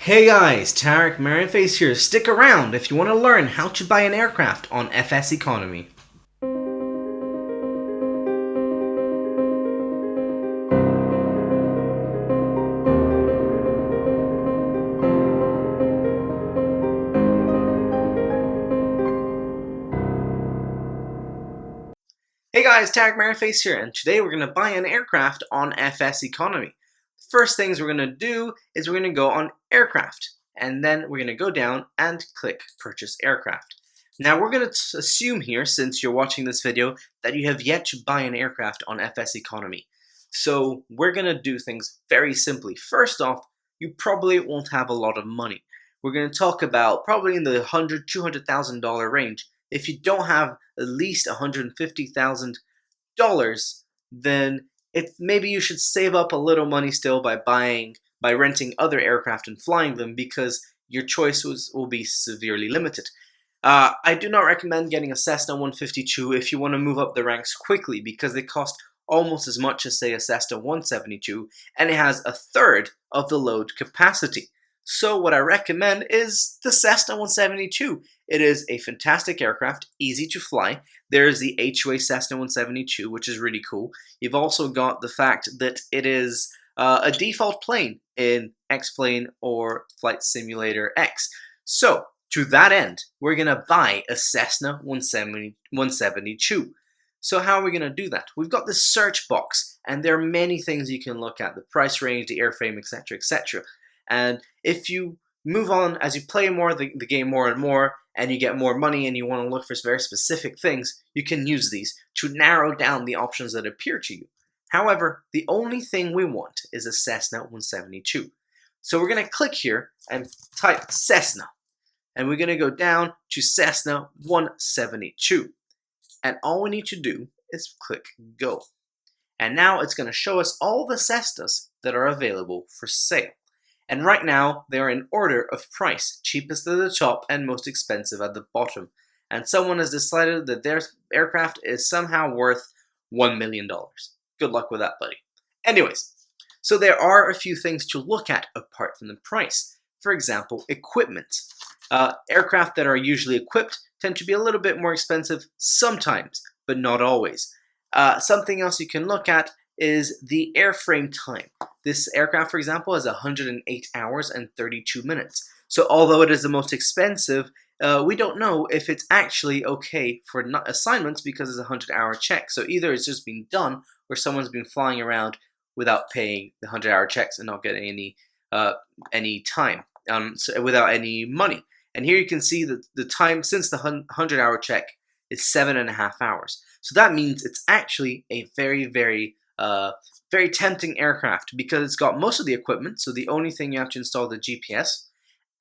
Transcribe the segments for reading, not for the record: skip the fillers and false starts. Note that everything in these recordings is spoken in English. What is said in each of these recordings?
Hey guys, TarikMerryface here. Stick around if you want to learn how to buy an aircraft on FSEconomy. Hey guys, TarikMerryface here, and today we're going to buy an aircraft on FSEconomy. First things we're going to do is we're going to go on aircraft, and then we're going to go down and click purchase aircraft. Now we're going to assume here, since you're watching this video, that you have yet to buy an aircraft on FSEconomy. So we're going to do things very simply. First off, you probably won't have a lot of money. We're going to talk about probably in the $100,000 to $200,000 range. If you don't have at least $150,000, then maybe you should save up a little money still by renting other aircraft and flying them, because your choice will be severely limited. I do not recommend getting a Cessna 152 if you want to move up the ranks quickly, because they cost almost as much as, say, a Cessna 172, and it has a third of the load capacity. So what I recommend is the Cessna 172. It is a fantastic aircraft, easy to fly. There's the HUA Cessna 172, which is really cool. You've also got the fact that it is a default plane in X-Plane or Flight Simulator X. So to that end, we're going to buy a Cessna 172. So how are we going to do that? We've got this search box, and there are many things you can look at: the price range, the airframe, etc., etc. And if you move on, as you play the game more and more, and you get more money and you want to look for very specific things, you can use these to narrow down the options that appear to you. However, the only thing we want is a Cessna 172. So we're going to click here and type Cessna, and we're going to go down to Cessna 172. And all we need to do is click Go. And now it's going to show us all the Cessnas that are available for sale. And right now, they are in order of price, cheapest at the top and most expensive at the bottom. And someone has decided that their aircraft is somehow worth $1 million. Good luck with that, buddy. Anyways, so there are a few things to look at apart from the price. For example, equipment. Aircraft that are usually equipped tend to be a little bit more expensive sometimes, but not always. Something else you can look at is the airframe time. This aircraft, for example, has 108 hours and 32 minutes. So although it is the most expensive, we don't know if it's actually okay for assignments, because it's a 100-hour check. So either it's just been done, or someone's been flying around without paying the 100-hour checks and not getting any time, so without any money. And here you can see that the time since the 100-hour check is 7.5 hours. So that means it's actually a very, very tempting aircraft, because it's got most of the equipment. So the only thing you have to install is the GPS,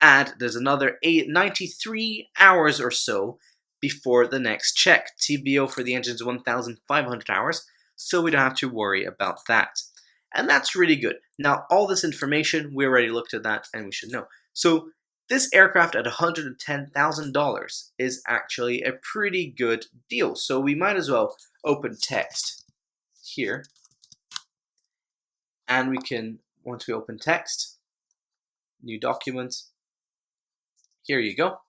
and there's another 93 hours or so before the next check. TBO for the engine is 1,500 hours, so we don't have to worry about that. And that's really good. Now, all this information, we already looked at that, and we should know. So this aircraft at $110,000 is actually a pretty good deal. So we might as well open text here. And we can, once we open text, new document, here you go.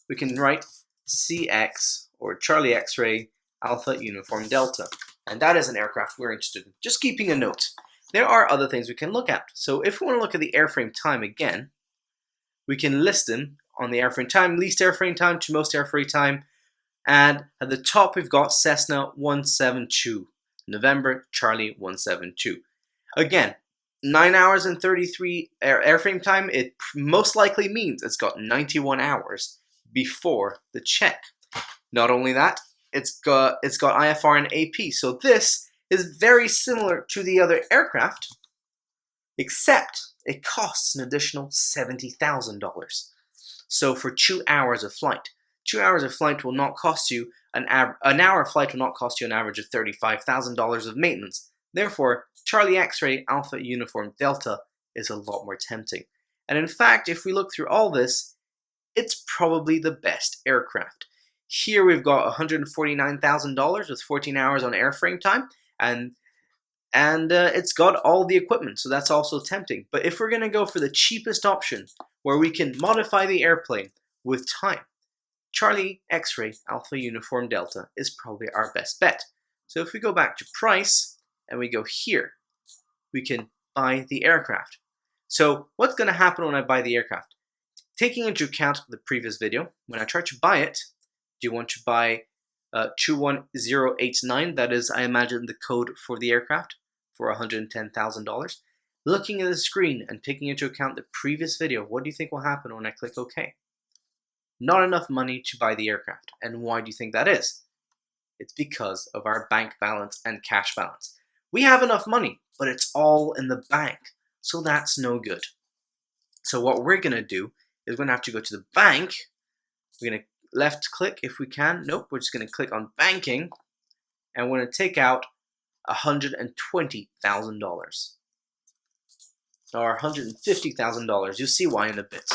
We can write CX, or Charlie X-ray Alpha Uniform Delta. And that is an aircraft we're interested in. Just keeping a note. There are other things we can look at. So if we want to look at the airframe time again, we can list them on the airframe time, least airframe time to most airframe time. And at the top, we've got Cessna 172, November Charlie 172. Again, 9 hours and 33 airframe time. It most likely means it's got 91 hours before the check. Not only that, it's got IFR and AP. So this is very similar to the other aircraft, except it costs an additional $70,000. So for 2 hours of flight, 2 hours of flight will not cost you an hour of flight will not cost you an average of $35,000 of maintenance. Therefore, Charlie X-ray Alpha Uniform Delta is a lot more tempting. And in fact, if we look through all this, it's probably the best aircraft. Here we've got $149,000 with 14 hours on airframe time, and it's got all the equipment, so that's also tempting. But if we're going to go for the cheapest option, where we can modify the airplane with time. Charlie X-ray Alpha Uniform Delta is probably our best bet. So if we go back to price and we go here, we can buy the aircraft. So what's going to happen when I buy the aircraft? Taking into account the previous video, when I try to buy it, do you want to buy 21089? That is, I imagine, the code for the aircraft for $110,000. Looking at the screen and taking into account the previous video, what do you think will happen when I click OK? Not enough money to buy the aircraft. And why do you think that is? It's because of our bank balance and cash balance. We have enough money, but it's all in the bank. So that's no good. So what we're going to do is we're going to have to go to the bank. We're going to left click if we can. Nope, we're just going to click on banking. And we're going to take out $120,000. Or $150,000. You'll see why in a bit.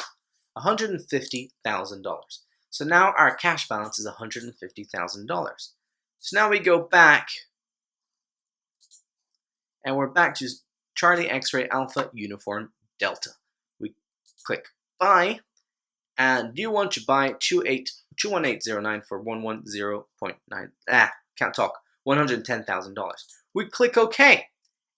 $150,000. So now our cash balance is $150,000. So now we go back and we're back to Charlie X-ray Alpha Uniform Delta. We click buy, and do you want to buy 21809 for 110.9? Can't talk. $110,000. We click OK,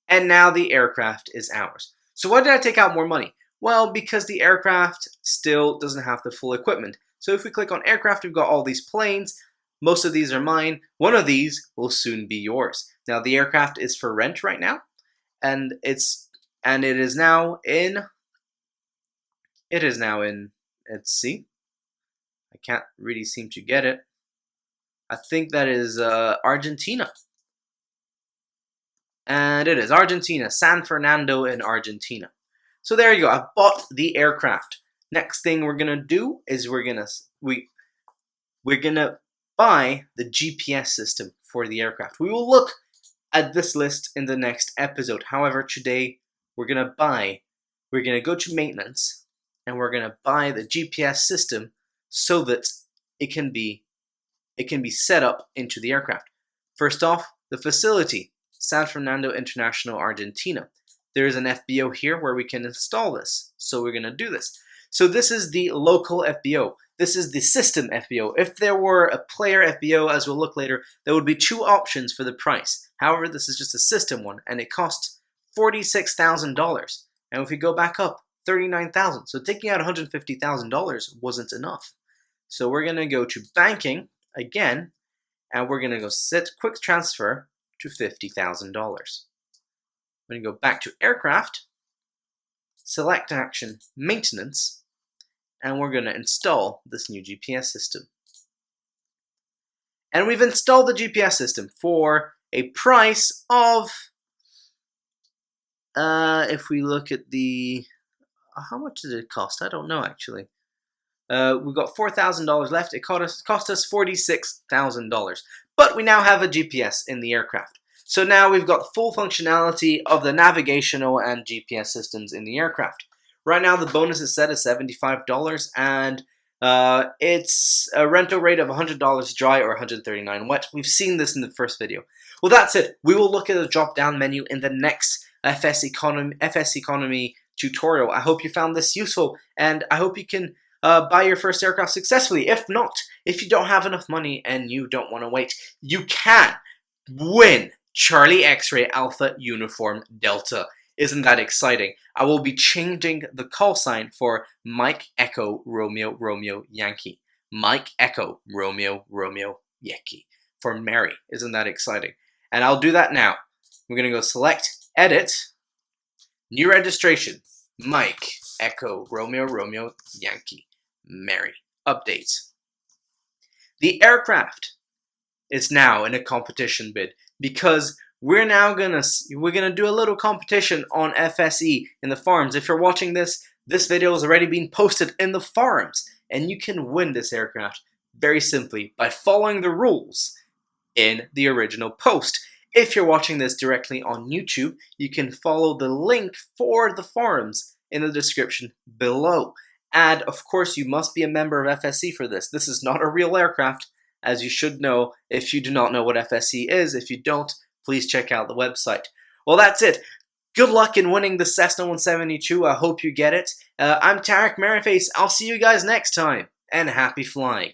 and now the aircraft is ours. So why did I take out more money? Well, because the aircraft still doesn't have the full equipment. So if we click on aircraft, we've got all these planes. Most of these are mine. One of these will soon be yours. Now the aircraft is for rent right now, and it is now in. Let's see. I can't really seem to get it. I think that is Argentina. And it is Argentina, San Fernando in Argentina. So there you go. I've bought the aircraft. Next thing we're gonna do is we're gonna buy the GPS system for the aircraft. We will look at this list in the next episode. However, today we're gonna go to maintenance, and we're gonna buy the GPS system so that it can be set up into the aircraft. First off, the facility, San Fernando International, Argentina. There is an FBO here where we can install this. So we're going to do this. So this is the local FBO. This is the system FBO. If there were a player FBO, as we'll look later, there would be two options for the price. However, this is just a system one, and it costs $46,000. And if we go back up, $39,000. So taking out $150,000 wasn't enough. So we're going to go to banking again, and we're going to go set quick transfer to $50,000. We're going to go back to aircraft, select action, maintenance, and we're going to install this new GPS system. And we've installed the GPS system for a price of, if we look at the, how much did it cost? I don't know actually. We've got $4,000 left. It cost us $46,000. But we now have a GPS in the aircraft. So now we've got full functionality of the navigational and GPS systems in the aircraft. Right now the bonus is set at $75, and it's a rental rate of $100 dry or $139 wet. We've seen this in the first video. Well, that's it. We will look at the drop-down menu in the next FSEconomy tutorial. I hope you found this useful, and I hope you can buy your first aircraft successfully. If not, if you don't have enough money and you don't want to wait, you can win Charlie X-ray Alpha Uniform Delta. Isn't that exciting? I will be changing the call sign for Mike Echo Romeo Romeo Yankee. Mike Echo Romeo Romeo Yankee for M-ERRY. Isn't that exciting? And I'll do that now. We're going to go select Edit, New Registration, Mike Echo Romeo Romeo Yankee, M-ERRY. Updates. The aircraft is now in a competition bid because we're gonna do a little competition on FSE in the forums. If you're watching this video has already been posted in the forums, and you can win this aircraft very simply by following the rules in the original post. If you're watching this directly on YouTube, you can follow the link for the forums in the description below. And of course, you must be a member of FSE for this. This is not a real aircraft, as you should know if you do not know what FSE is. If you don't, please check out the website. Well, that's it. Good luck in winning the Cessna 172. I hope you get it. I'm TarikMerryface. I'll see you guys next time, and happy flying.